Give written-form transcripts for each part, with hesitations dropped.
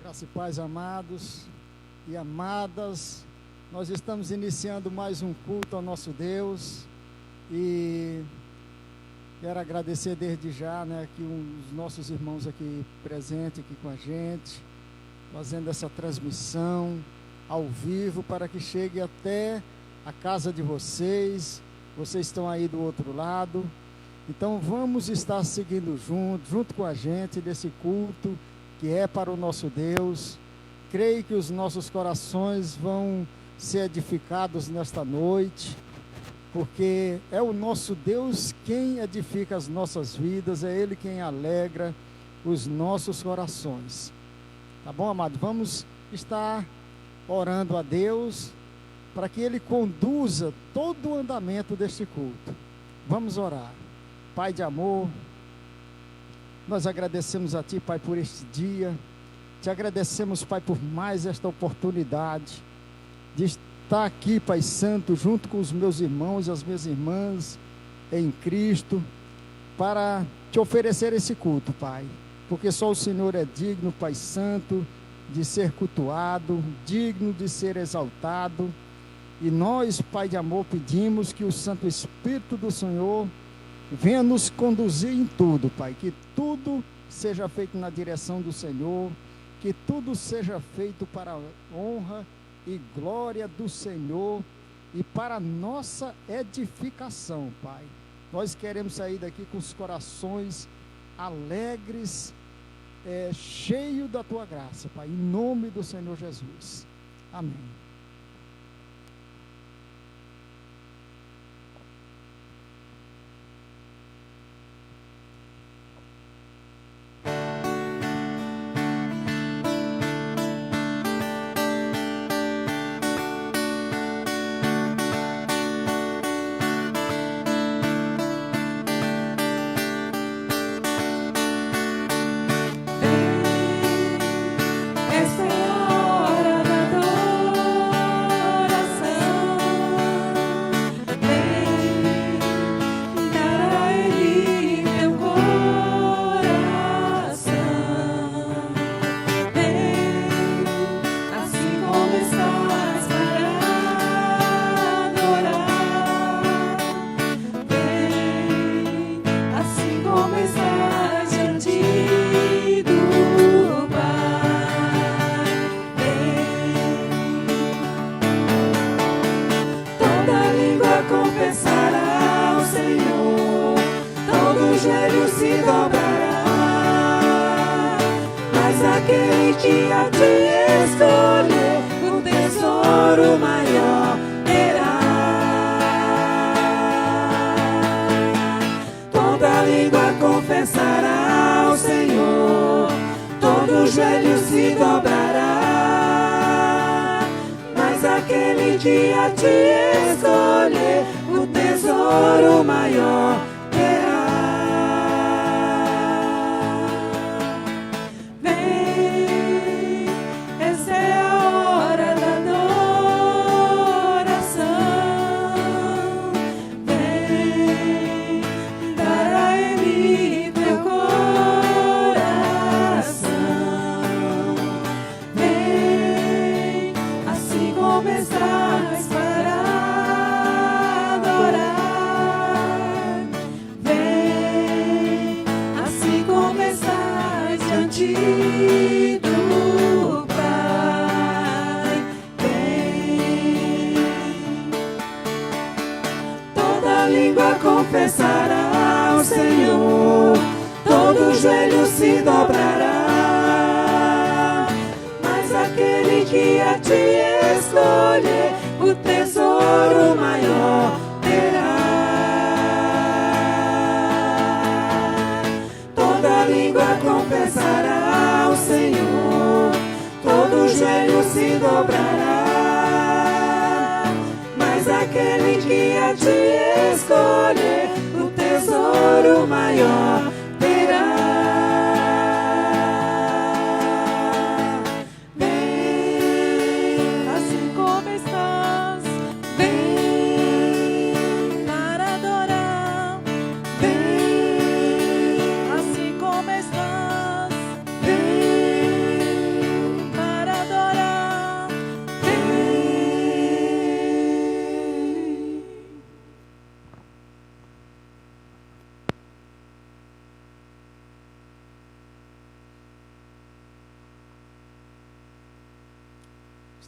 Graça e paz, amados e amadas. Nós estamos iniciando mais um culto ao nosso Deus e quero agradecer desde já, que os nossos irmãos aqui presentes aqui com a gente, fazendo essa transmissão ao vivo para que chegue até a casa de vocês. Vocês estão aí do outro lado, então vamos estar seguindo junto com a gente desse culto que é para o nosso Deus. Creio que os nossos corações vão ser edificados nesta noite, porque é o nosso Deus quem edifica as nossas vidas, é Ele quem alegra os nossos corações. Tá bom, amado? Vamos estar orando a Deus para que Ele conduza todo o andamento deste culto. Vamos orar. Pai de amor, nós agradecemos a Ti, Pai, por este dia. Te agradecemos, Pai, por mais esta oportunidade de estar aqui, Pai Santo, junto com os meus irmãos e as minhas irmãs em Cristo, para Te oferecer esse culto, Pai, porque só o Senhor é digno, Pai Santo, de ser cultuado, digno de ser exaltado. E nós, Pai de amor, pedimos que o Santo Espírito do Senhor venha nos conduzir em tudo, Pai, que tudo seja feito na direção do Senhor, que tudo seja feito para a honra e glória do Senhor e para a nossa edificação, Pai. Nós queremos sair daqui com os corações alegres, cheio da Tua graça, Pai, em nome do Senhor Jesus. Amém.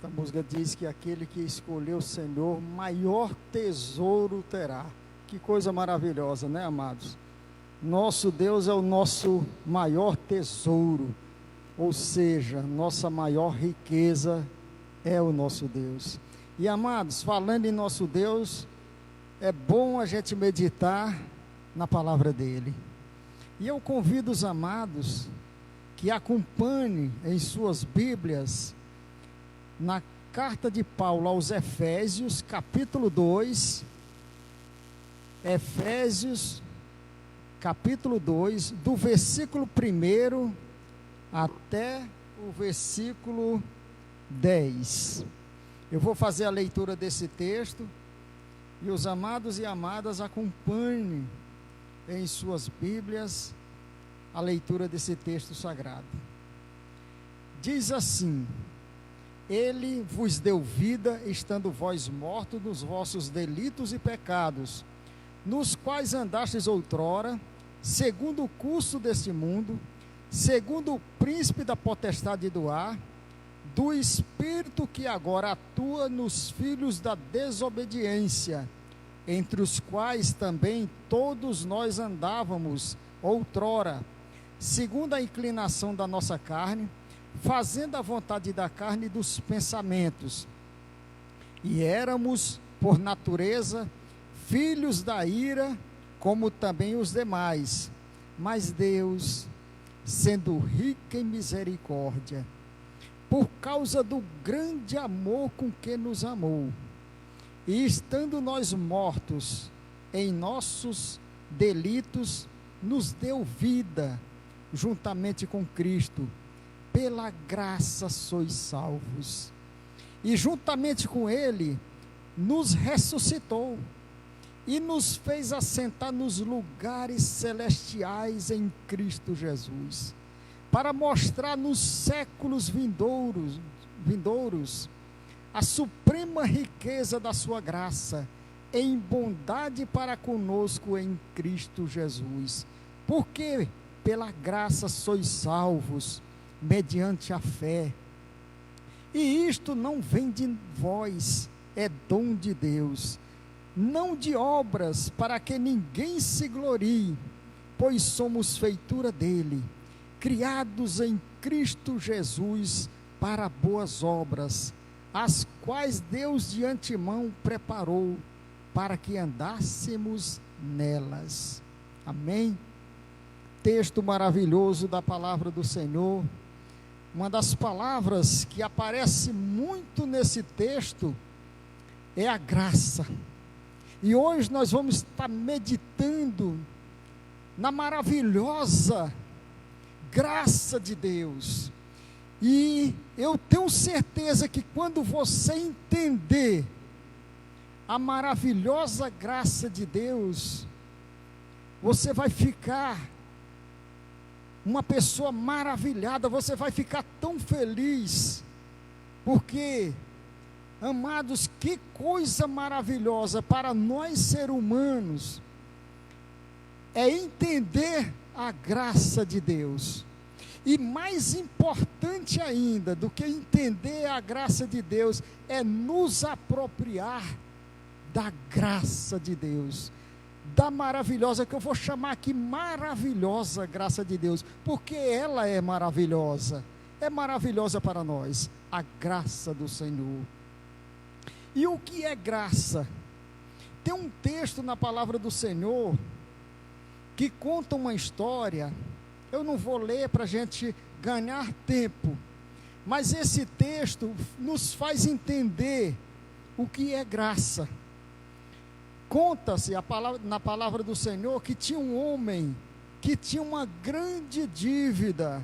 Esta música diz que aquele que escolheu o Senhor, maior tesouro terá. Que coisa maravilhosa, né, amados? Nosso Deus é o nosso maior tesouro, ou seja, nossa maior riqueza é o nosso Deus. E, amados, falando em nosso Deus, é bom a gente meditar na palavra dele. E eu convido os amados que acompanhem em suas Bíblias, na carta de Paulo aos Efésios, capítulo 2, Efésios, capítulo 2, do versículo 1 até o versículo 10. Eu vou fazer a leitura desse texto, e os amados e amadas acompanhem em suas Bíblias a leitura desse texto sagrado. Diz assim: Ele vos deu vida, estando vós mortos nos vossos delitos e pecados, nos quais andastes outrora, segundo o curso deste mundo, segundo o príncipe da potestade do ar, do espírito que agora atua nos filhos da desobediência, entre os quais também todos nós andávamos outrora, segundo a inclinação da nossa carne, fazendo a vontade da carne e dos pensamentos. E éramos, por natureza, filhos da ira, como também os demais. Mas Deus, sendo rico em misericórdia, por causa do grande amor com que nos amou, e estando nós mortos em nossos delitos, nos deu vida juntamente com Cristo. Pela graça sois salvos. E juntamente com Ele nos ressuscitou e nos fez assentar nos lugares celestiais em Cristo Jesus, para mostrar nos séculos vindouros a suprema riqueza da sua graça em bondade para conosco em Cristo Jesus. Porque pela graça sois salvos, mediante a fé. E isto não vem de vós, é dom de Deus, não de obras, para que ninguém se glorie, pois somos feitura dele, criados em Cristo Jesus para boas obras, as quais Deus de antemão preparou para que andássemos nelas. Amém? Texto maravilhoso da palavra do Senhor. Uma das palavras que aparece muito nesse texto é a graça. E hoje nós vamos estar meditando na maravilhosa graça de Deus. E eu tenho certeza que quando você entender a maravilhosa graça de Deus, você vai ficar uma pessoa maravilhada, você vai ficar tão feliz, porque, amados, que coisa maravilhosa para nós seres humanos é entender a graça de Deus. E mais importante ainda do que entender a graça de Deus é nos apropriar da graça de Deus, da maravilhosa, que eu vou chamar aqui maravilhosa graça de Deus, porque ela é maravilhosa para nós, a graça do Senhor. E o que é graça? Tem um texto na palavra do Senhor que conta uma história. Eu não vou ler para a gente ganhar tempo, mas esse texto nos faz entender o que é graça. Conta-se na palavra do Senhor que tinha um homem que tinha uma grande dívida.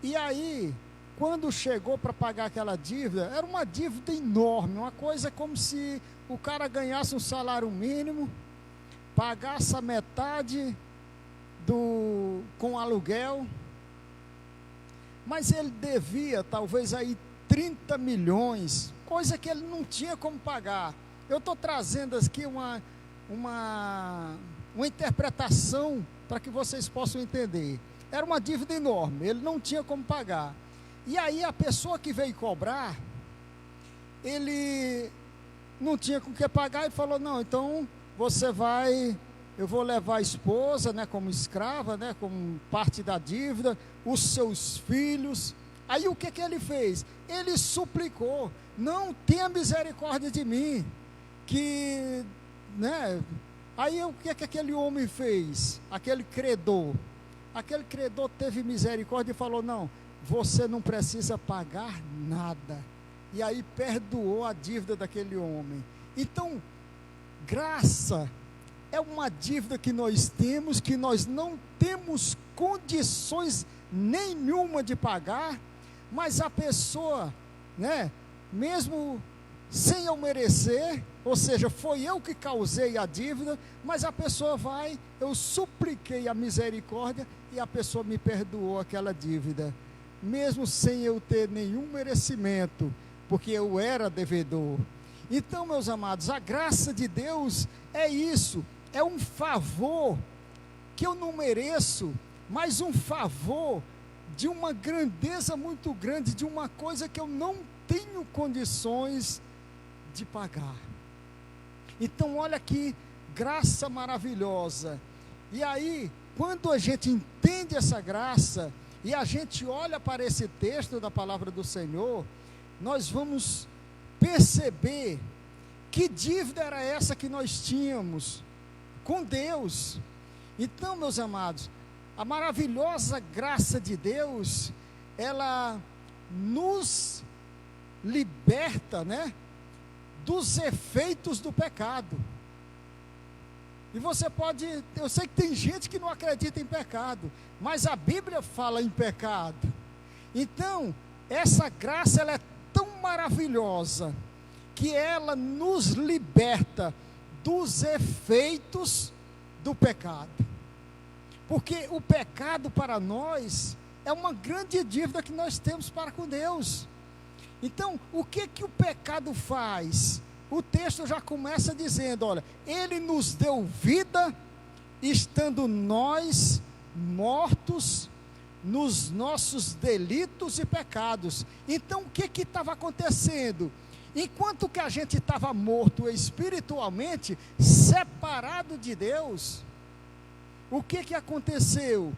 E aí, quando chegou para pagar aquela dívida, era uma dívida enorme, uma coisa como se o cara ganhasse um salário mínimo, pagasse a metade com aluguel, mas ele devia talvez aí 30 milhões, coisa que ele não tinha como pagar. Eu estou trazendo aqui uma interpretação para que vocês possam entender. Era uma dívida enorme, ele não tinha como pagar. E aí a pessoa que veio cobrar, ele não tinha com o que pagar e falou: não, então eu vou levar a esposa, né, como escrava, né, como parte da dívida, os seus filhos. Aí o que ele fez? Ele suplicou: não tenha misericórdia de mim, né? Aí o que aquele homem fez? Aquele credor teve misericórdia e falou: não, você não precisa pagar nada. E aí perdoou a dívida daquele homem. Então, graça é uma dívida que nós temos, que nós não temos condições nenhuma de pagar, mas a pessoa, né, mesmo sem eu merecer, ou seja, foi eu que causei a dívida, mas a pessoa eu supliquei a misericórdia e a pessoa me perdoou aquela dívida, mesmo sem eu ter nenhum merecimento, porque eu era devedor. Então, meus amados, a graça de Deus é isso, é um favor que eu não mereço, mas um favor de uma grandeza muito grande, de uma coisa que eu não tenho condições de pagar. Então, olha que graça maravilhosa. E aí, quando a gente entende essa graça, e a gente olha para esse texto da palavra do Senhor, nós vamos perceber que dívida era essa que nós tínhamos com Deus. Então, meus amados, a maravilhosa graça de Deus, ela nos liberta, né, dos efeitos do pecado. E eu sei que tem gente que não acredita em pecado, mas a Bíblia fala em pecado. Então, essa graça, ela é tão maravilhosa, que ela nos liberta dos efeitos do pecado. Porque o pecado para nós é uma grande dívida que nós temos para com Deus. Então, o que o pecado faz? O texto já começa dizendo: olha, ele nos deu vida, estando nós mortos nos nossos delitos e pecados. Então, o que estava acontecendo? Enquanto que a gente estava morto espiritualmente, separado de Deus, o que aconteceu?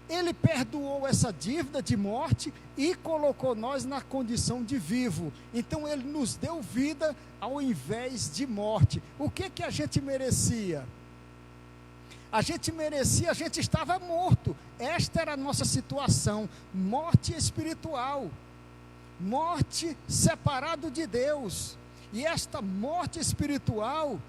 Ele perdoou essa dívida de morte e colocou nós na condição de vivo. Então ele nos deu vida ao invés de morte. O que a gente merecia? A gente estava morto. Esta era a nossa situação, morte espiritual, morte separado de Deus. E esta morte espiritual,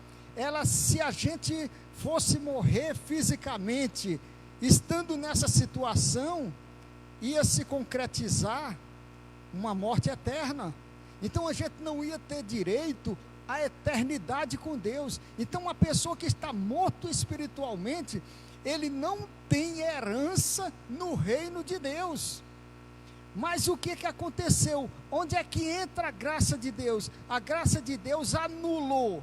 se a gente fosse morrer fisicamente, estando nessa situação, ia se concretizar uma morte eterna. Então a gente não ia ter direito à eternidade com Deus. Então uma pessoa que está morto espiritualmente, ele não tem herança no reino de Deus. Mas o que aconteceu? Onde é que entra a graça de Deus? A graça de Deus anulou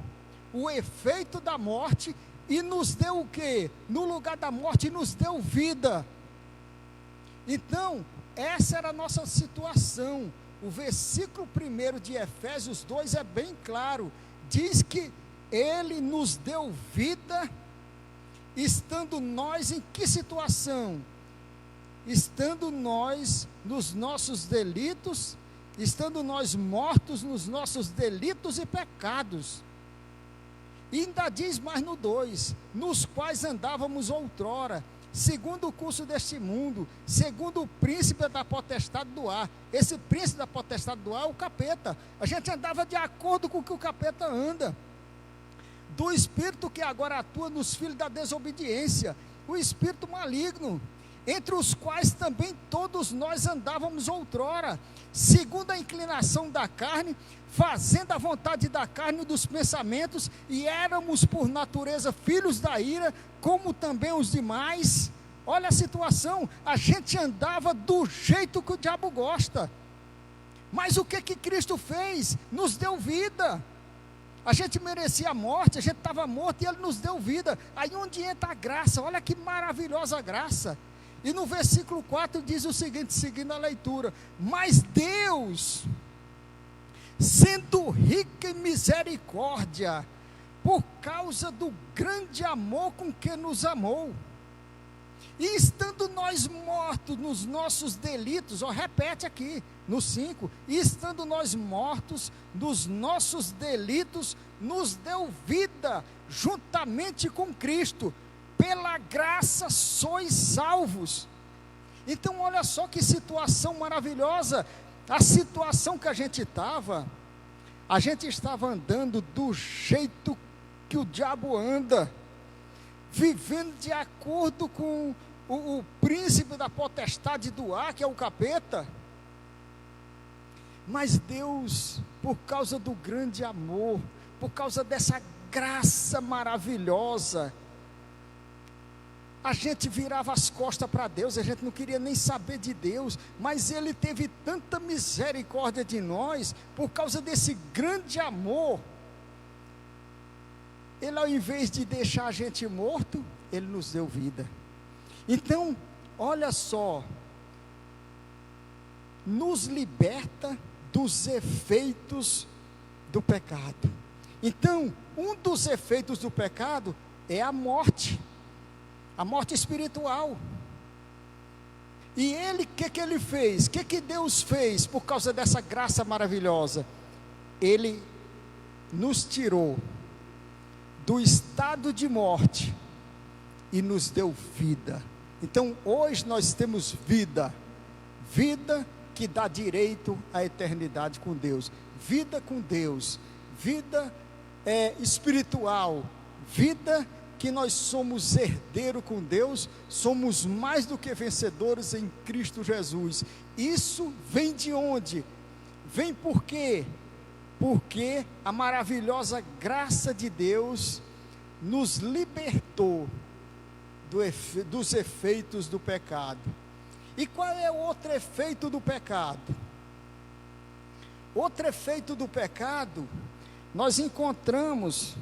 o efeito da morte e nos deu o quê? No lugar da morte, nos deu vida. Então, essa era a nossa situação. O versículo 1 de Efésios 2 é bem claro. Diz que ele nos deu vida, estando nós em que situação? Estando nós nos nossos delitos, estando nós mortos nos nossos delitos e pecados. E ainda diz mais no 2, nos quais andávamos outrora, segundo o curso deste mundo, segundo o príncipe da potestade do ar. Esse príncipe da potestade do ar é o capeta. A gente andava de acordo com o que o capeta anda. Do espírito que agora atua nos filhos da desobediência, o espírito maligno, entre os quais também todos nós andávamos outrora, segundo a inclinação da carne, fazendo a vontade da carne e dos pensamentos, e éramos por natureza filhos da ira, como também os demais. Olha a situação, a gente andava do jeito que o diabo gosta, mas o que Cristo fez? Nos deu vida. A gente merecia a morte, a gente estava morto e ele nos deu vida. Aí onde entra a graça? Olha que maravilhosa graça. E no versículo 4 diz o seguinte, seguindo a leitura: mas Deus, sendo rica em misericórdia, por causa do grande amor com que nos amou. E estando nós mortos nos nossos delitos, repete aqui, no 5, e estando nós mortos nos nossos delitos, nos deu vida juntamente com Cristo, pela graça sois salvos. Então olha só que situação maravilhosa, a situação que a gente estava andando do jeito que o diabo anda, vivendo de acordo com o príncipe da potestade do ar, que é o capeta. Mas Deus, por causa do grande amor, por causa dessa graça maravilhosa, a gente virava as costas para Deus, a gente não queria nem saber de Deus, mas Ele teve tanta misericórdia de nós, por causa desse grande amor. Ele, ao invés de deixar a gente morto, Ele nos deu vida. Então, olha só, nos liberta dos efeitos do pecado. Então, um dos efeitos do pecado é a morte espiritual. E Ele, o que Ele fez? O que Deus fez por causa dessa graça maravilhosa? Ele nos tirou do estado de morte e nos deu vida. Então hoje nós temos vida que dá direito à eternidade com Deus, vida com Deus, vida espiritual, vida que nós somos herdeiro com Deus, somos mais do que vencedores em Cristo Jesus. Isso vem de onde? Vem por quê? Porque a maravilhosa graça de Deus nos libertou dos efeitos do pecado. E qual é o outro efeito do pecado? Outro efeito do pecado nós encontramos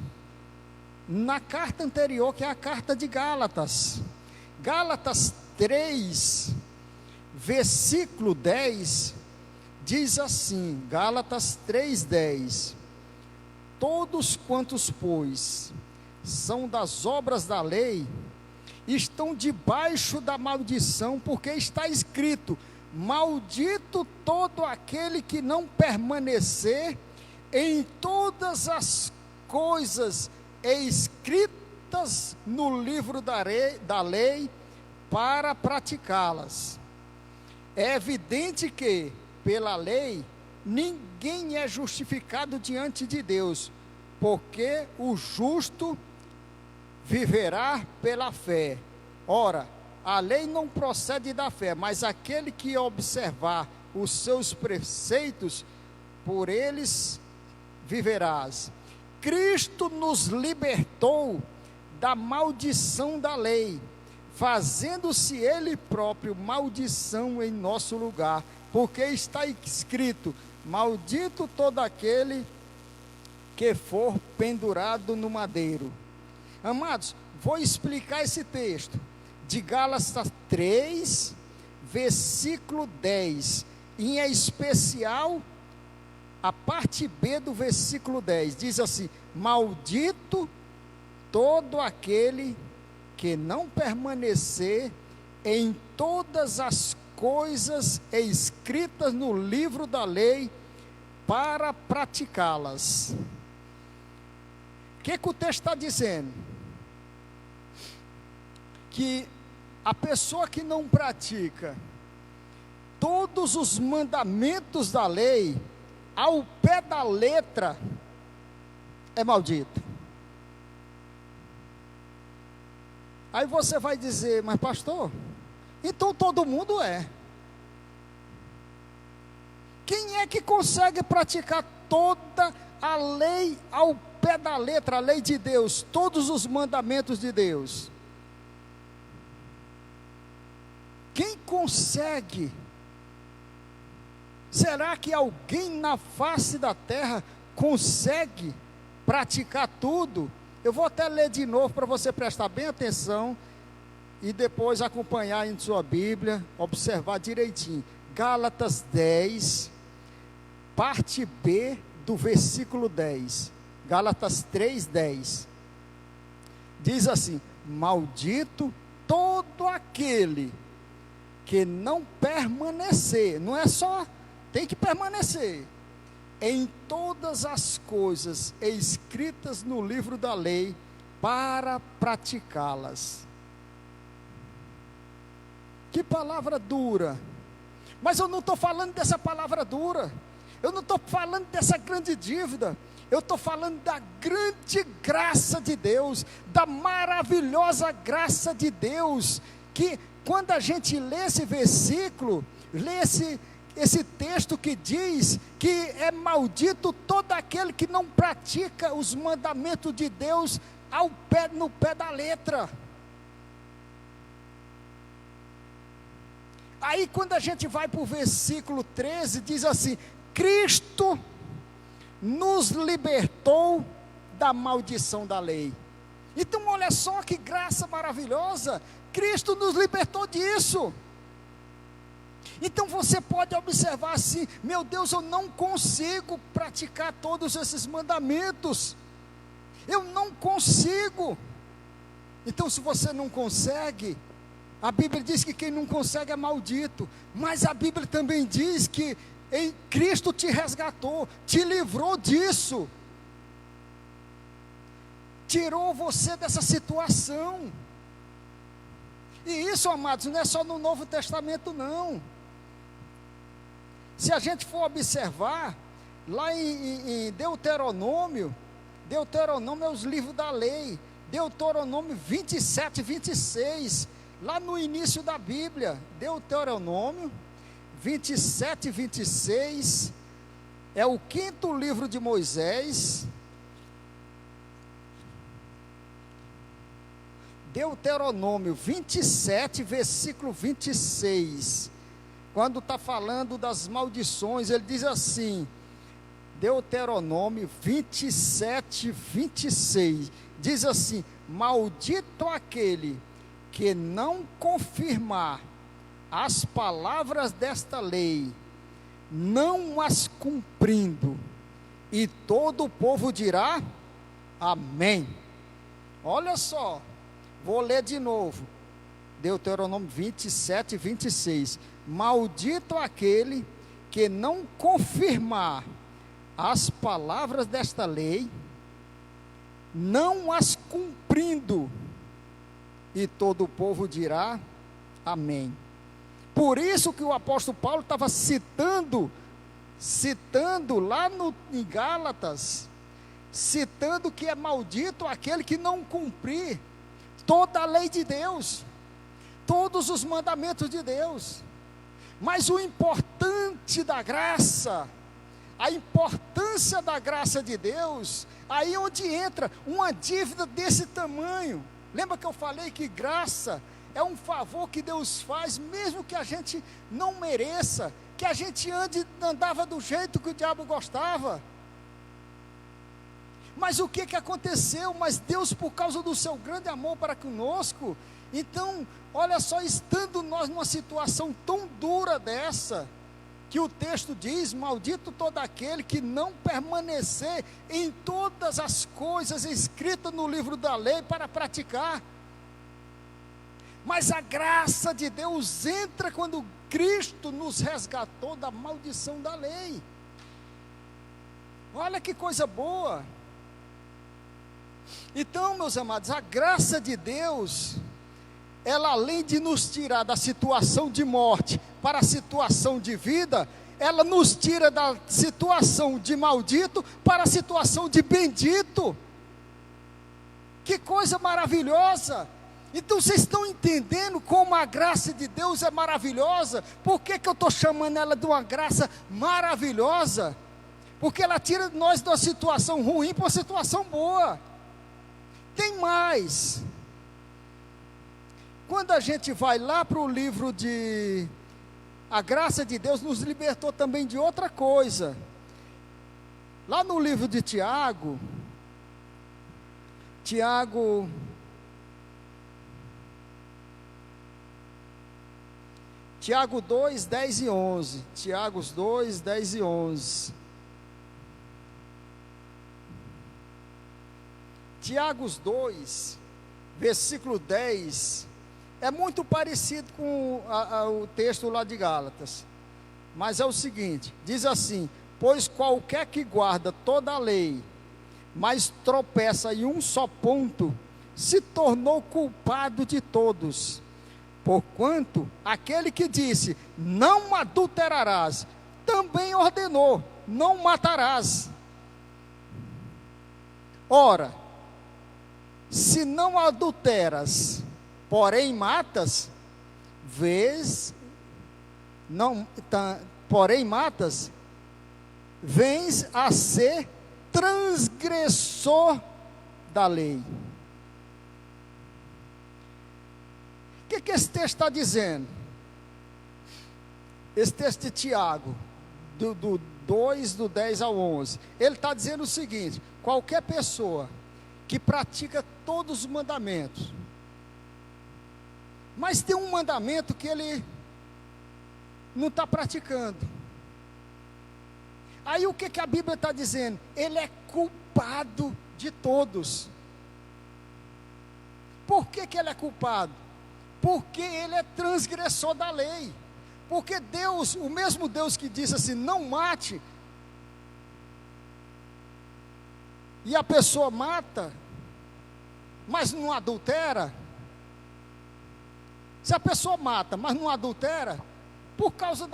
na carta anterior, que é a carta de Gálatas. Gálatas 3, versículo 10, diz assim, Gálatas 3:10: todos quantos, pois, são das obras da lei, estão debaixo da maldição, porque está escrito: maldito todo aquele que não permanecer em todas as coisas escritas no livro da lei para praticá-las. É evidente que, pela lei, ninguém é justificado diante de Deus, porque o justo viverá pela fé. Ora, a lei não procede da fé, mas aquele que observar os seus preceitos, por eles viverás. Cristo nos libertou da maldição da lei, fazendo-se Ele próprio maldição em nosso lugar, porque está escrito: maldito todo aquele que for pendurado no madeiro. Amados, vou explicar esse texto de Gálatas 3, versículo 10, em especial a parte B do versículo 10, diz assim: maldito todo aquele que não permanecer em todas as coisas escritas no livro da lei para praticá-las. O que o texto está dizendo? Que a pessoa que não pratica todos os mandamentos da lei, ao pé da letra, é maldito. Aí você vai dizer: mas pastor, então todo mundo é. Quem é que consegue praticar toda a lei ao pé da letra, a lei de Deus, todos os mandamentos de Deus? Quem consegue? Será que alguém na face da terra consegue praticar tudo? Eu vou até ler de novo para você prestar bem atenção e depois acompanhar em sua Bíblia, observar direitinho. Gálatas 10, parte B do versículo 10, Gálatas 3:10, diz assim: maldito todo aquele que não permanecer, não é só, tem que permanecer, em todas as coisas escritas no livro da lei, para praticá-las. Que palavra dura! Mas eu não estou falando dessa palavra dura, eu não estou falando dessa grande dívida, eu estou falando da grande graça de Deus, da maravilhosa graça de Deus, que quando a gente lê esse versículo, lê esse texto que diz que é maldito todo aquele que não pratica os mandamentos de Deus no pé da letra. Aí quando a gente vai para o versículo 13, diz assim: Cristo nos libertou da maldição da lei. Então olha só que graça maravilhosa, Cristo nos libertou disso. Então você pode observar assim: meu Deus, eu não consigo praticar todos esses mandamentos, eu não consigo. Então se você não consegue, a Bíblia diz que quem não consegue é maldito, mas a Bíblia também diz que em Cristo te resgatou, te livrou disso, tirou você dessa situação. E isso, amados, não é só no Novo Testamento não. Se a gente for observar, lá em Deuteronômio é os livros da lei, Deuteronômio 27, 26, lá no início da Bíblia, Deuteronômio 27, 26, é o 5º livro de Moisés. Deuteronômio 27, versículo 26, quando está falando das maldições, ele diz assim, Deuteronômio 27, 26, diz assim: maldito aquele que não confirmar as palavras desta lei, não as cumprindo, e todo o povo dirá, amém. Olha só, vou ler de novo, Deuteronômio 27, 26, maldito aquele que não confirmar as palavras desta lei, não as cumprindo, e todo o povo dirá, amém. Por isso que o apóstolo Paulo estava citando lá em Gálatas, citando que é maldito aquele que não cumprir toda a lei de Deus, todos os mandamentos de Deus. Mas o importante da graça, a importância da graça de Deus, aí onde entra uma dívida desse tamanho. Lembra que eu falei que graça é um favor que Deus faz, mesmo que a gente não mereça, que a gente andava do jeito que o diabo gostava. Mas o que aconteceu? Mas Deus, por causa do seu grande amor para conosco, então, olha só, estando nós numa situação tão dura dessa, que o texto diz, maldito todo aquele que não permanecer em todas as coisas escritas no livro da lei para praticar. Mas a graça de Deus entra quando Cristo nos resgatou da maldição da lei. Olha que coisa boa. Então, meus amados, a graça de Deus, ela além de nos tirar da situação de morte para a situação de vida, ela nos tira da situação de maldito para a situação de bendito. Que coisa maravilhosa! Então vocês estão entendendo como a graça de Deus é maravilhosa? Por que eu estou chamando ela de uma graça maravilhosa? Porque ela tira nós de uma situação ruim para uma situação boa. Tem mais. Quando a gente vai lá para o livro de... A graça de Deus nos libertou também de outra coisa. Lá no livro de Tiago 2, 10 e 11. Tiago 2, 10 e 11. Tiago 2, versículo 10, é muito parecido com o texto lá de Gálatas, mas é o seguinte, diz assim: pois qualquer que guarda toda a lei, mas tropeça em um só ponto, se tornou culpado de todos. Porquanto aquele que disse, não adulterarás, também ordenou, não matarás. Ora, se não adulteras, porém matas, vens a ser transgressor da lei. O que esse texto está dizendo? Esse texto de Tiago, do 2, do 10 ao 11, ele está dizendo o seguinte: qualquer pessoa que pratica todos os mandamentos, mas tem um mandamento que ele não está praticando, aí o que a Bíblia está dizendo? Ele é culpado de todos. Por que ele é culpado? Porque ele é transgressor da lei. Porque Deus, o mesmo Deus que disse assim, não mate, e a pessoa mata, mas não adultera. Se a pessoa mata, mas não adultera, por causa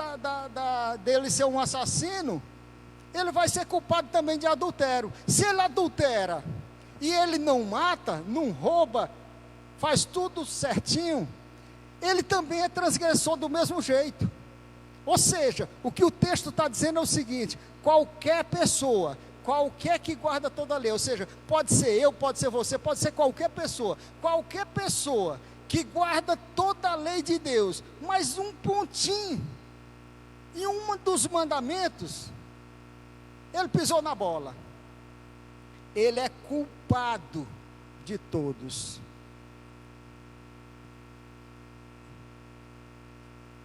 dele ser um assassino, ele vai ser culpado também de adultério. Se ele adultera, e ele não mata, não rouba, faz tudo certinho, ele também é transgressor do mesmo jeito. Ou seja, o que o texto está dizendo é o seguinte: qualquer pessoa, qualquer que guarda toda a lei, ou seja, pode ser eu, pode ser você, pode ser qualquer pessoa que guarda toda a lei de Deus, mas um pontinho, em um dos mandamentos, ele pisou na bola, ele é culpado de todos.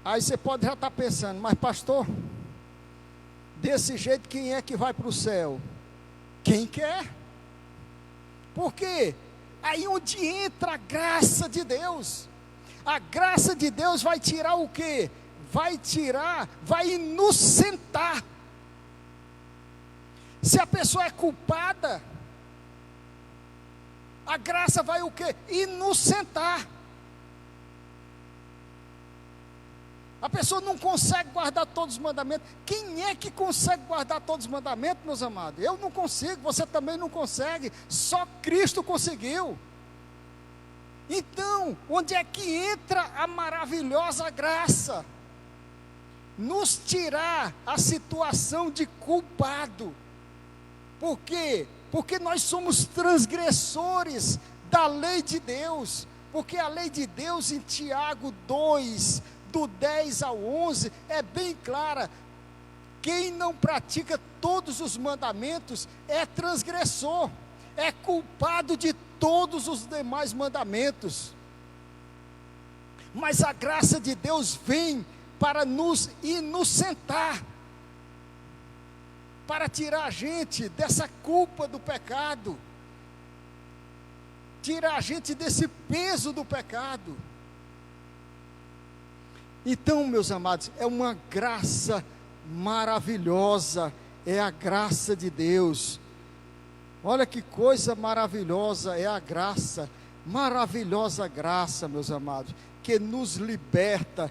Aí você pode já estar pensando, mas pastor, desse jeito quem é que vai para o céu? Quem quer? Por quê? Aí onde entra a graça de Deus. A graça de Deus vai tirar o quê? Vai inocentar. Se a pessoa é culpada, a graça vai o quê? Inocentar. A pessoa não consegue guardar todos os mandamentos. Quem é que consegue guardar todos os mandamentos, meus amados? Eu não consigo, você também não consegue. Só Cristo conseguiu. Então, onde é que entra a maravilhosa graça? Nos tirar a situação de culpado. Por quê? Porque nós somos transgressores da lei de Deus. Porque a lei de Deus em Tiago 2, do 10 ao 11, é bem clara: quem não pratica todos os mandamentos é transgressor, é culpado de todos os demais mandamentos. Mas a graça de Deus vem para nos inocentar, para tirar a gente dessa culpa do pecado, tirar a gente desse peso do pecado. Então, meus amados, é uma graça maravilhosa, é a graça de Deus. Olha que coisa maravilhosa é a graça, maravilhosa graça, meus amados, que nos liberta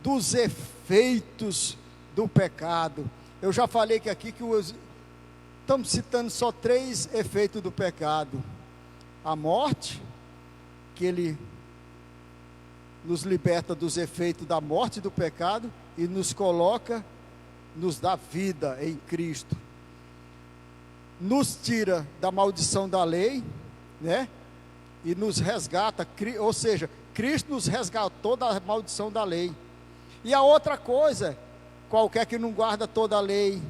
dos efeitos do pecado. Eu já falei que aqui estamos citando só 3 efeitos do pecado: a morte, que ele nos liberta dos efeitos da morte do pecado e nos dá vida em Cristo, nos tira da maldição da lei, né? E nos resgata, ou seja, Cristo nos resgatou da maldição da lei. E a outra coisa, qualquer que não guarda toda a lei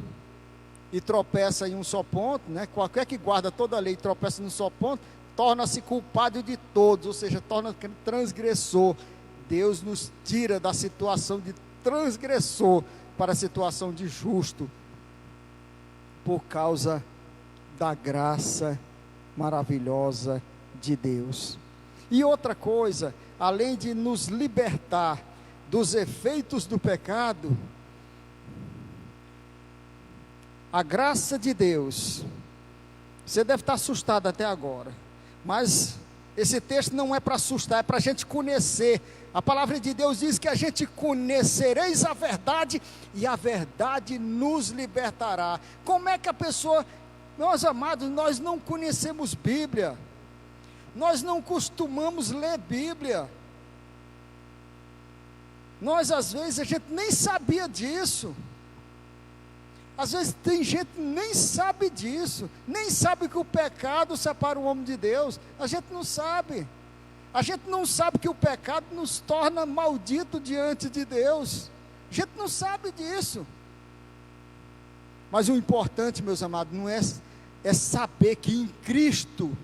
e tropeça em um só ponto, né? Qualquer que guarda toda a lei e tropeça em um só ponto, torna-se culpado de todos, ou seja, torna-se transgressor. Deus nos tira da situação de transgressor para a situação de justo, por causa da graça maravilhosa de Deus. E outra coisa, além de nos libertar dos efeitos do pecado, a graça de Deus, você deve estar assustado até agora, mas esse texto não é para assustar, é para a gente conhecer. A palavra de Deus diz que a gente conhecereis a verdade e a verdade nos libertará. Como é que a pessoa, meus amados, nós não conhecemos Bíblia, nós não costumamos ler Bíblia, nós às vezes a gente nem sabia disso. Às vezes tem gente que nem sabe disso, nem sabe que o pecado separa o homem de Deus. A gente não sabe. A gente não sabe que o pecado nos torna maldito diante de Deus. A gente não sabe disso. Mas o importante, meus amados, não é saber que em Cristo,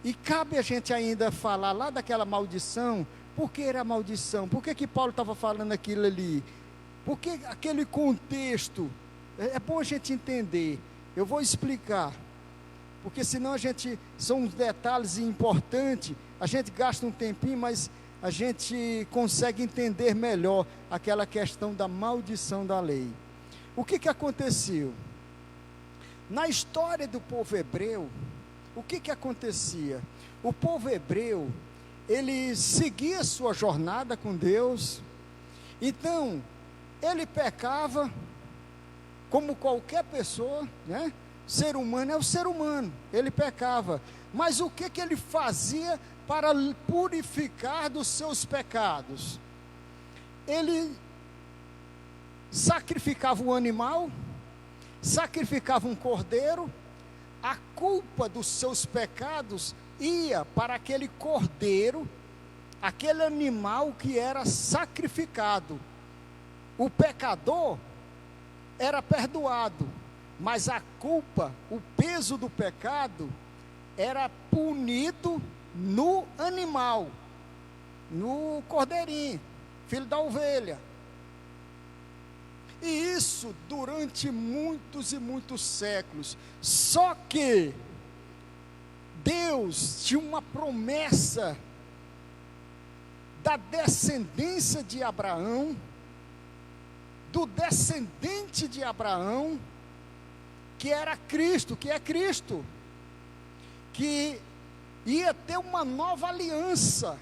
e cabe a gente ainda falar lá daquela maldição. Por que era maldição? Por que Paulo estava falando aquilo ali? Por que aquele contexto? É bom a gente entender. Eu vou explicar, porque senão são uns detalhes importantes, a gente gasta um tempinho, mas a gente consegue entender melhor aquela questão da maldição da lei. O que aconteceu? Na história do povo hebreu, o que acontecia? O povo hebreu, ele seguia sua jornada com Deus, então, ele pecava, como qualquer pessoa, né? Ser humano é o ser humano, ele pecava, mas o que ele fazia para purificar dos seus pecados? Ele sacrificava um animal, sacrificava um cordeiro, a culpa dos seus pecados ia para aquele cordeiro, aquele animal que era sacrificado. O pecador era perdoado, mas a culpa, o peso do pecado, era punido no animal, no cordeirinho, filho da ovelha. E isso durante muitos e muitos séculos. Só que Deus tinha uma promessa da descendência de Abraão, do descendente de Abraão, que era Cristo, que é Cristo, que ia ter uma nova aliança.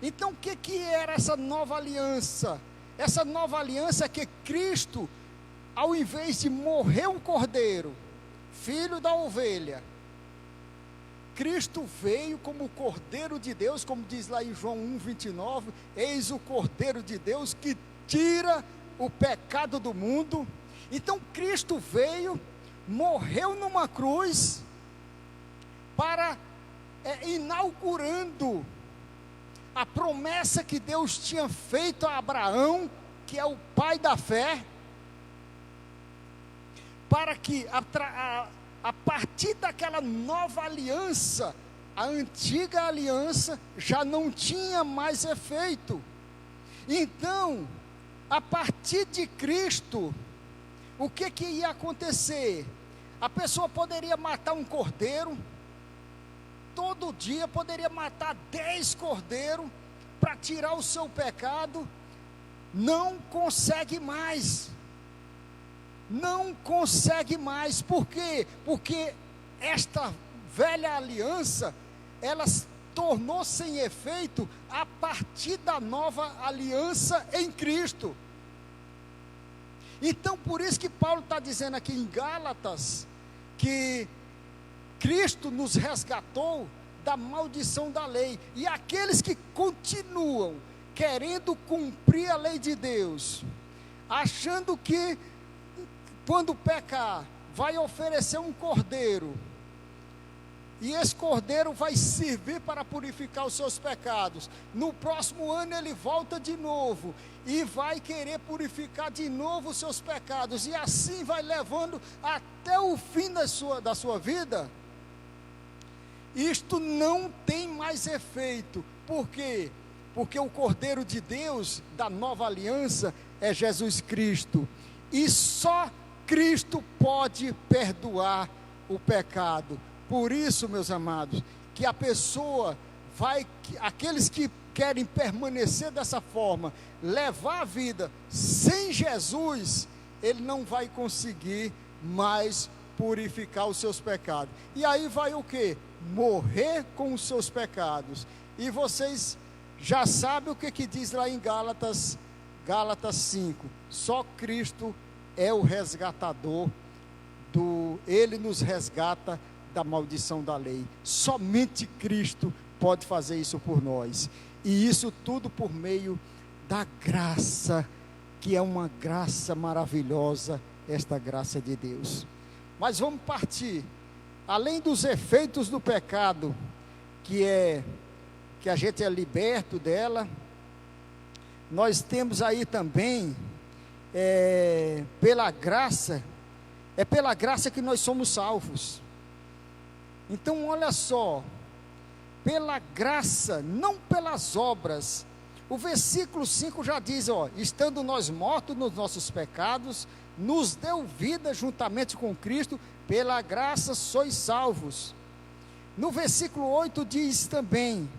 Então o que era essa nova aliança? Essa nova aliança é que Cristo, ao invés de morrer um cordeiro, filho da ovelha, Cristo veio como o Cordeiro de Deus, como diz lá em João 1,29, eis o Cordeiro de Deus que tira o pecado do mundo. Então Cristo veio, morreu numa cruz, para inaugurando a promessa que Deus tinha feito a Abraão, que é o pai da fé, para que a partir daquela nova aliança, a antiga aliança já não tinha mais efeito. Então, a partir de Cristo, o que ia acontecer? A pessoa poderia matar um cordeiro, todo dia poderia matar 10 cordeiros, para tirar o seu pecado, não consegue mais, por quê? Porque esta velha aliança, ela tornou sem efeito a partir da nova aliança em Cristo. Então por isso que Paulo está dizendo aqui em Gálatas, que Cristo nos resgatou da maldição da lei, e aqueles que continuam querendo cumprir a lei de Deus, achando que quando pecar, vai oferecer um cordeiro, e esse cordeiro vai servir para purificar os seus pecados, no próximo ano ele volta de novo, e vai querer purificar de novo os seus pecados, e assim vai levando até o fim da sua vida. Isto não tem mais efeito. Por quê? Porque o Cordeiro de Deus, da nova aliança, é Jesus Cristo, e só Cristo pode perdoar o pecado. Por isso, meus amados, que a pessoa aqueles que querem permanecer dessa forma, levar a vida sem Jesus, ele não vai conseguir mais purificar os seus pecados. E aí vai o quê? Morrer com os seus pecados. E vocês já sabem o que diz lá em Gálatas 5. Só Cristo é o resgatador ele nos resgata da maldição da lei. Somente Cristo pode fazer isso por nós. E isso tudo por meio da graça, que é uma graça maravilhosa, esta graça de Deus. Mas vamos partir. Além dos efeitos do pecado, que a gente é liberto dela, nós temos aí também, pela graça que nós somos salvos. Então olha só, pela graça, não pelas obras. O versículo 5 já diz, estando nós mortos nos nossos pecados, nos deu vida juntamente com Cristo, pela graça sois salvos. No versículo 8 diz também,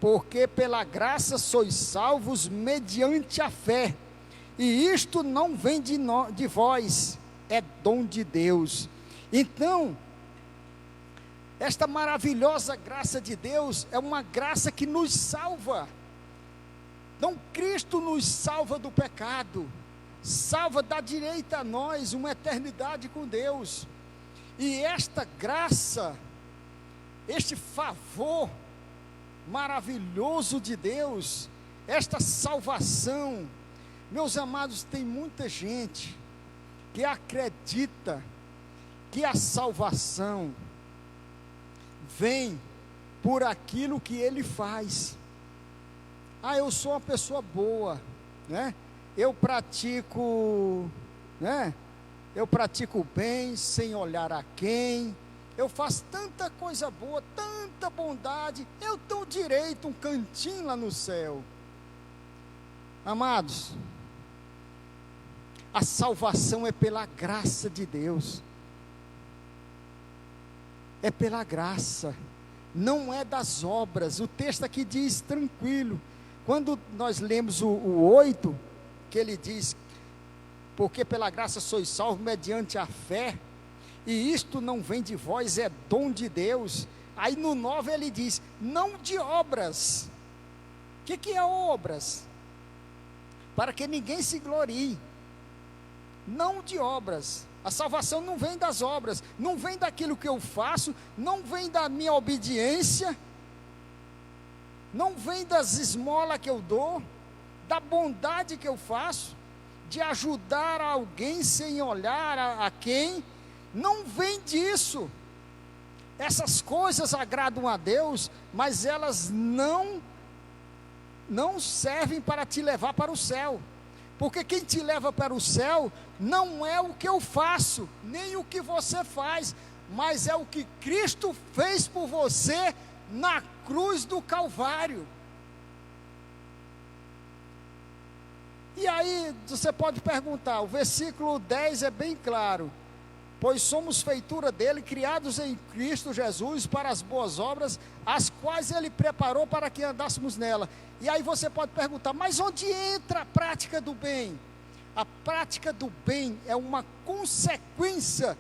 porque pela graça sois salvos mediante a fé, e isto não vem de vós, é dom de Deus. Então, esta maravilhosa graça de Deus é uma graça que nos salva. Então Cristo nos salva do pecado, salva, dá direito a nós uma eternidade com Deus. E esta graça, este favor maravilhoso de Deus, esta salvação, meus amados, tem muita gente que acredita que a salvação vem por aquilo que ele faz. Eu sou uma pessoa boa, né? Eu pratico bem, sem olhar a quem. Eu faço tanta coisa boa, tanta bondade. Eu tenho direito a um cantinho lá no céu. Amados, a salvação é pela graça de Deus. É pela graça, não é das obras. O texto aqui diz tranquilo. Quando nós lemos o 8, que ele diz, porque pela graça sois salvos mediante a fé, e isto não vem de vós, é dom de Deus. Aí no 9 ele diz, não de obras. O que é obras? Para que ninguém se glorie. Não de obras. A salvação não vem das obras, não vem daquilo que eu faço, não vem da minha obediência, não vem das esmolas que eu dou, da bondade que eu faço, de ajudar alguém sem olhar a quem. Não vem disso. Essas coisas agradam a Deus, mas elas não servem para te levar para o céu. Porque quem te leva para o céu não é o que eu faço, nem o que você faz, mas é o que Cristo fez por você na cruz do Calvário. E aí você pode perguntar, o versículo 10 é bem claro, pois somos feitura dele, criados em Cristo Jesus para as boas obras, as quais ele preparou para que andássemos nela. E aí você pode perguntar, mas onde entra a prática do bem? A prática do bem é uma consequência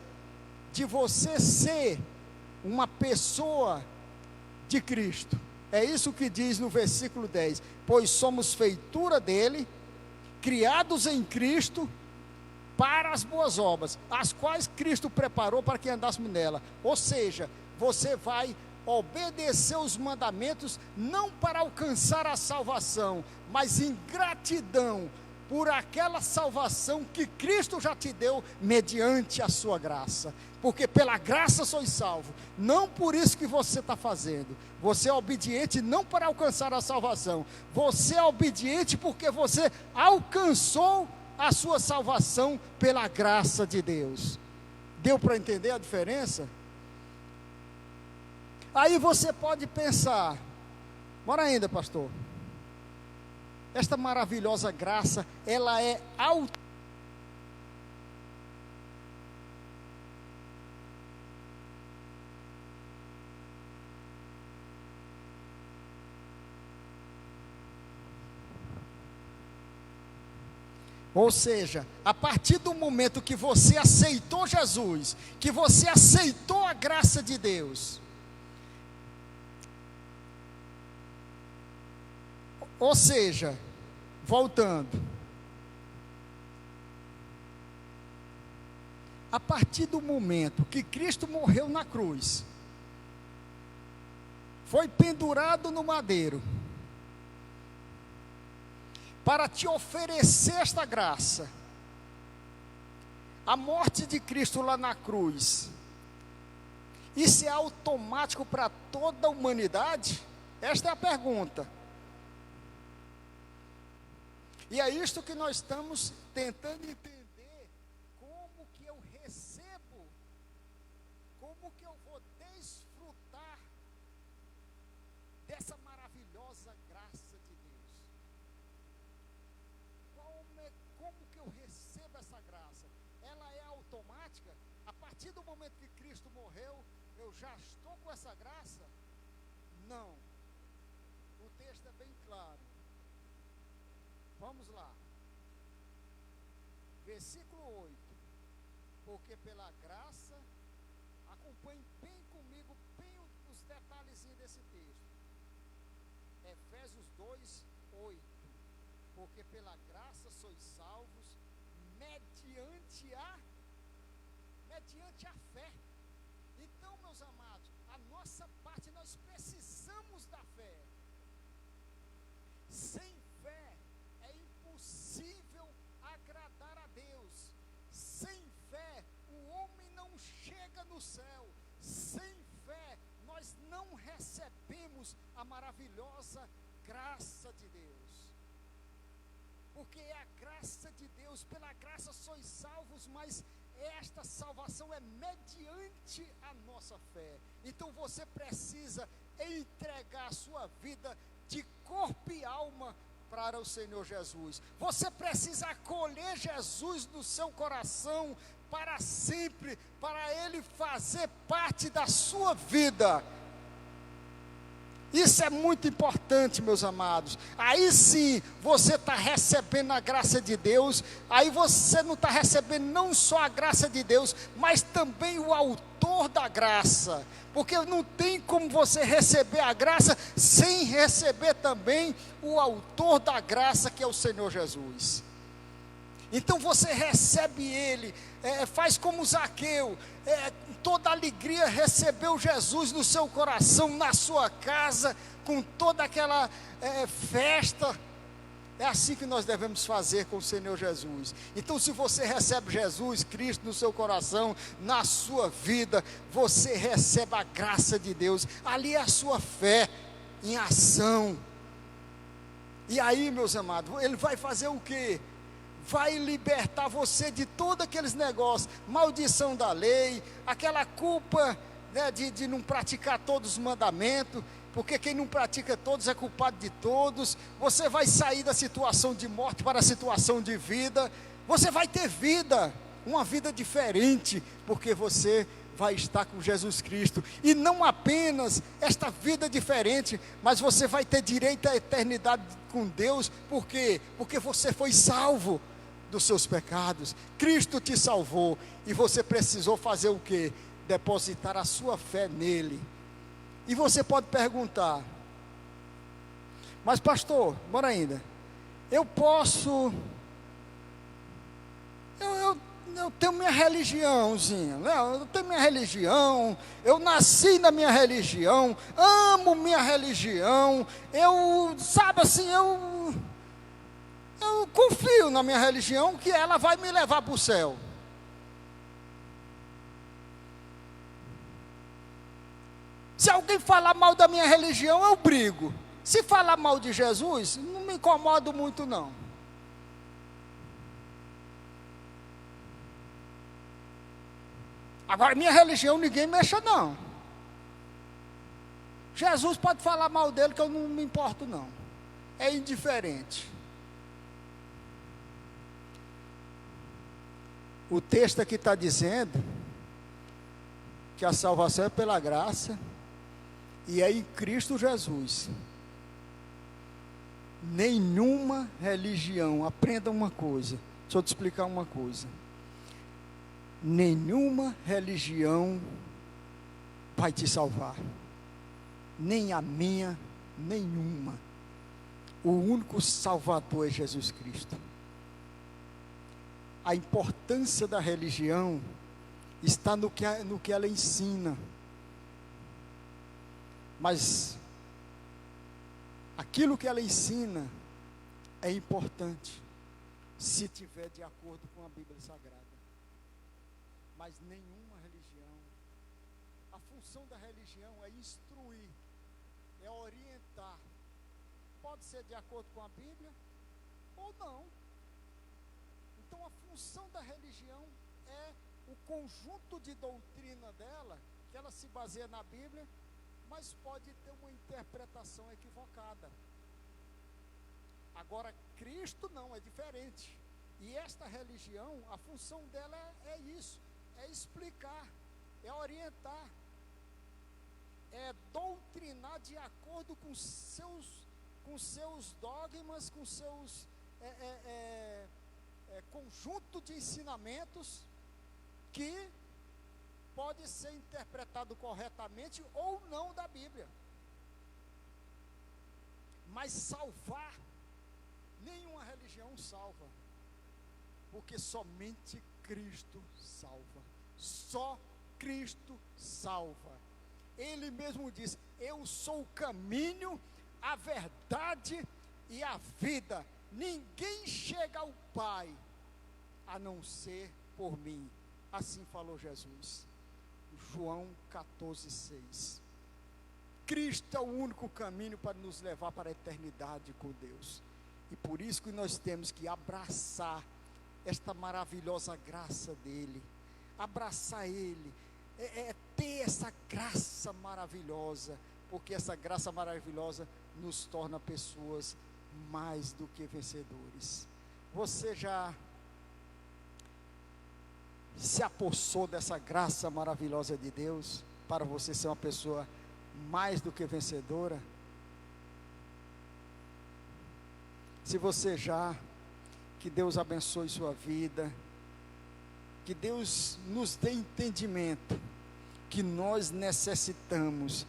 de você ser uma pessoa de Cristo. É isso que diz no versículo 10, pois somos feitura dele, criados em Cristo, para as boas obras, as quais Cristo preparou para que andássemos nela. Ou seja, você vai obedecer os mandamentos, não para alcançar a salvação, mas em gratidão por aquela salvação que Cristo já te deu, mediante a sua graça. Porque pela graça sois salvo, não por isso que você está fazendo. Você é obediente não para alcançar a salvação, você é obediente porque você alcançou a sua salvação pela graça de Deus. Deu para entender a diferença? Aí você pode pensar, bora ainda, pastor, esta maravilhosa graça, ela é Ou seja, a partir do momento que você aceitou Jesus, que você aceitou a graça de Deus, ou seja, voltando, a partir do momento que Cristo morreu na cruz, foi pendurado no madeiro, para te oferecer esta graça, a morte de Cristo lá na cruz, isso é automático para toda a humanidade? Esta é a pergunta. E é isto que nós estamos tentando entender, como que eu recebo, como que eu vou desfrutar dessa maravilhosa graça de Deus. Como que eu recebo essa graça? Ela é automática? A partir do momento que Cristo morreu, eu já estou com essa graça? Não. O texto é bem claro. Vamos lá. Versículo 8. Porque pela graça, acompanhe bem comigo, bem os detalhezinhos desse texto. Efésios 2, 8. Porque pela graça sois salvos, mediante a fé. Então, meus amados, a nossa parte, nós precisamos da fé. Sem fé é impossível agradar a Deus. Sem fé o homem não chega no céu. Sem fé nós não recebemos a maravilhosa graça de Deus. Porque é a graça de Deus, pela graça sois salvos, mas esta salvação é mediante a nossa fé. Então você precisa entregar a sua vida de corpo e alma para o Senhor Jesus. Você precisa acolher Jesus no seu coração para sempre, para Ele fazer parte da sua vida. Isso é muito importante, meus amados. Aí sim, você está recebendo a graça de Deus. Aí você não está recebendo não só a graça de Deus, mas também o autor da graça. Porque não tem como você receber a graça sem receber também o autor da graça, que é o Senhor Jesus. Então você recebe Ele, faz como Zaqueu, toda alegria, recebeu Jesus no seu coração, na sua casa, com toda aquela festa. É assim que nós devemos fazer com o Senhor Jesus. Então, se você recebe Jesus Cristo no seu coração, na sua vida, você recebe a graça de Deus. Ali é a sua fé em ação. E aí, meus amados, Ele vai fazer o quê? Vai libertar você de todos aqueles negócios, maldição da lei, aquela culpa, né, de não praticar todos os mandamentos, porque quem não pratica todos é culpado de todos. Você vai sair da situação de morte para a situação de vida. Você vai ter vida, uma vida diferente, porque você vai estar com Jesus Cristo. E não apenas esta vida diferente, mas você vai ter direito à eternidade com Deus. Por quê? Porque você foi salvo dos seus pecados. Cristo te salvou, e você precisou fazer o quê? Depositar a sua fé nele. E você pode perguntar: mas pastor, bora ainda, eu posso, eu tenho minha religiãozinha, né? Eu tenho minha religião, eu nasci na minha religião, amo minha religião, sabe assim, eu confio na minha religião, que ela vai me levar para o céu. Se alguém falar mal da minha religião, eu brigo. Se falar mal de Jesus, não me incomodo muito não. Agora, minha religião, ninguém mexa não. Jesus pode falar mal dele, que eu não me importo não. É indiferente. O texto aqui está dizendo que a salvação é pela graça, e é em Cristo Jesus. Nenhuma religião, aprenda uma coisa, Deixa eu te explicar uma coisa. Nenhuma religião vai te salvar. Nem a minha, nenhuma. O único Salvador é Jesus Cristo. A importância da religião está no que ela ensina. Mas aquilo que ela ensina é importante, se tiver de acordo com a Bíblia Sagrada. Mas nenhuma religião, a função da religião é instruir, é orientar. Pode ser de acordo com a Bíblia ou não. Então a função da religião é o conjunto de doutrina dela, que ela se baseia na Bíblia, mas pode ter uma interpretação equivocada. Agora, Cristo não, é diferente. E esta religião, a função dela é isso, é explicar, é orientar, é doutrinar de acordo com seus dogmas, com seus conjunto de ensinamentos, que pode ser interpretado corretamente ou não da Bíblia. Mas salvar, nenhuma religião salva, porque somente Cristo salva. Só Cristo salva. Ele mesmo diz: eu sou o caminho, a verdade e a vida. Ninguém chega ao Pai a não ser por mim. Assim falou Jesus. João 14:6. Cristo é o único caminho para nos levar para a eternidade com Deus. E por isso que nós temos que abraçar esta maravilhosa graça dele. Abraçar ele. Ter essa graça maravilhosa. Porque essa graça maravilhosa nos torna pessoas mais do que vencedores. Você já se apossou dessa graça maravilhosa de Deus, para você ser uma pessoa mais do que vencedora? Se você já, que Deus abençoe sua vida, que Deus nos dê entendimento, que nós necessitamos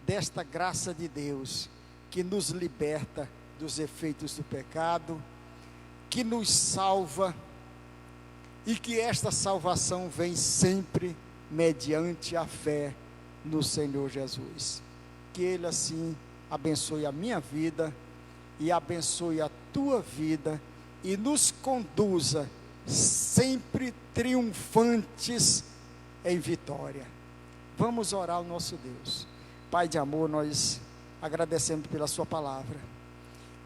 desta graça de Deus, que nos liberta dos efeitos do pecado, que nos salva, e que esta salvação vem sempre mediante a fé no Senhor Jesus. Que Ele assim abençoe a minha vida e abençoe a tua vida e nos conduza sempre triunfantes em vitória. Vamos orar ao nosso Deus. Pai de amor, nós agradecemos pela sua palavra.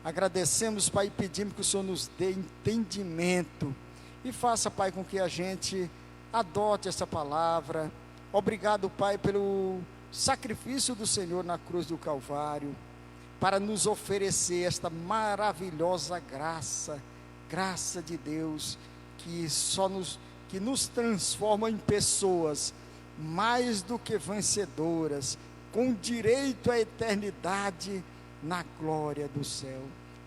Agradecemos, Pai, e pedimos que o Senhor nos dê entendimento e faça, Pai, com que a gente adote essa palavra. Obrigado, Pai, pelo sacrifício do Senhor na cruz do Calvário, para nos oferecer esta maravilhosa graça de Deus, que nos transforma em pessoas mais do que vencedoras, com direito à eternidade na glória do céu.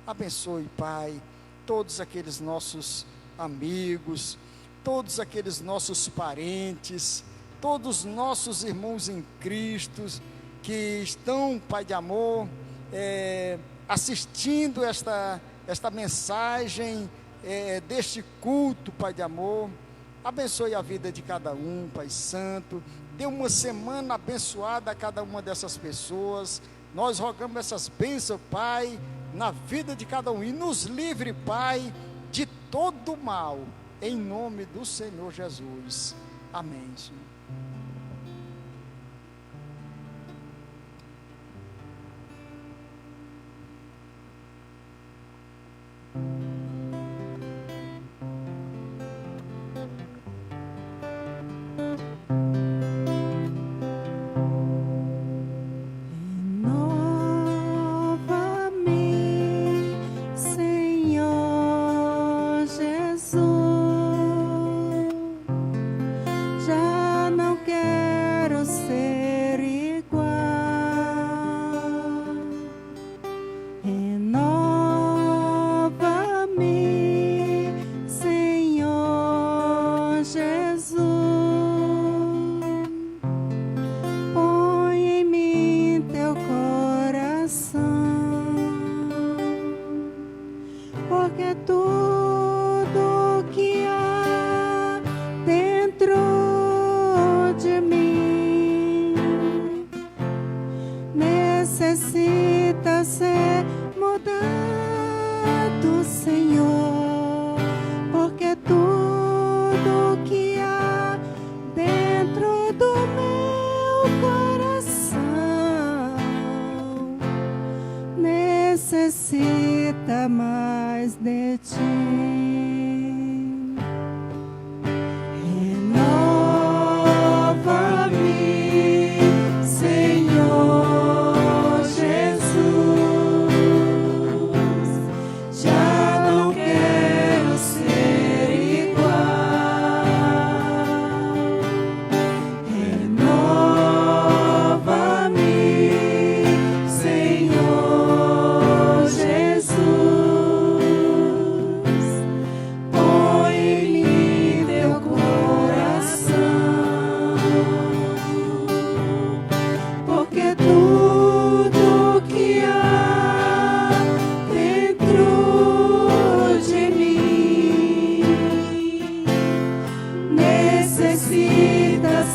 Abençoe, Pai, todos aqueles nossos amigos, todos aqueles nossos parentes, todos nossos irmãos em Cristo, que estão, Pai de amor, assistindo esta mensagem, deste culto, Pai de amor. Abençoe a vida de cada um, Pai Santo. Dê uma semana abençoada a cada uma dessas pessoas. Nós rogamos essas bênçãos, Pai, na vida de cada um, e nos livre, Pai, de todo mal, em nome do Senhor Jesus. Amém, Senhor. Já não quero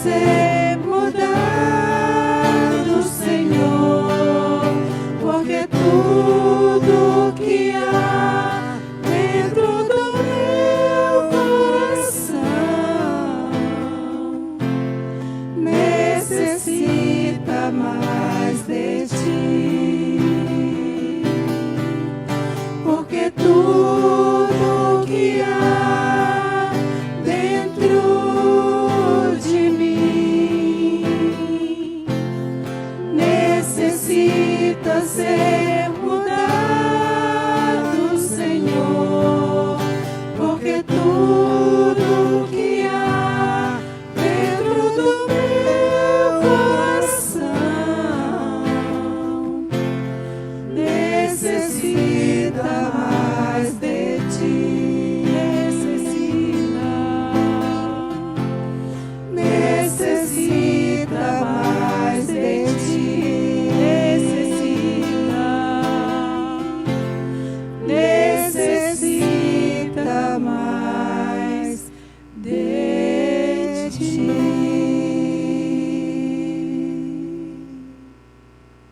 ser mudado, Senhor, porque tudo que há dentro do meu coração necessita mais de ti, porque tudo que há dentro de mim necessita ser mudado, Senhor, porque tudo que há dentro do meu coração necessita mais de ti, necessita mais de ti, necessita mais de ti.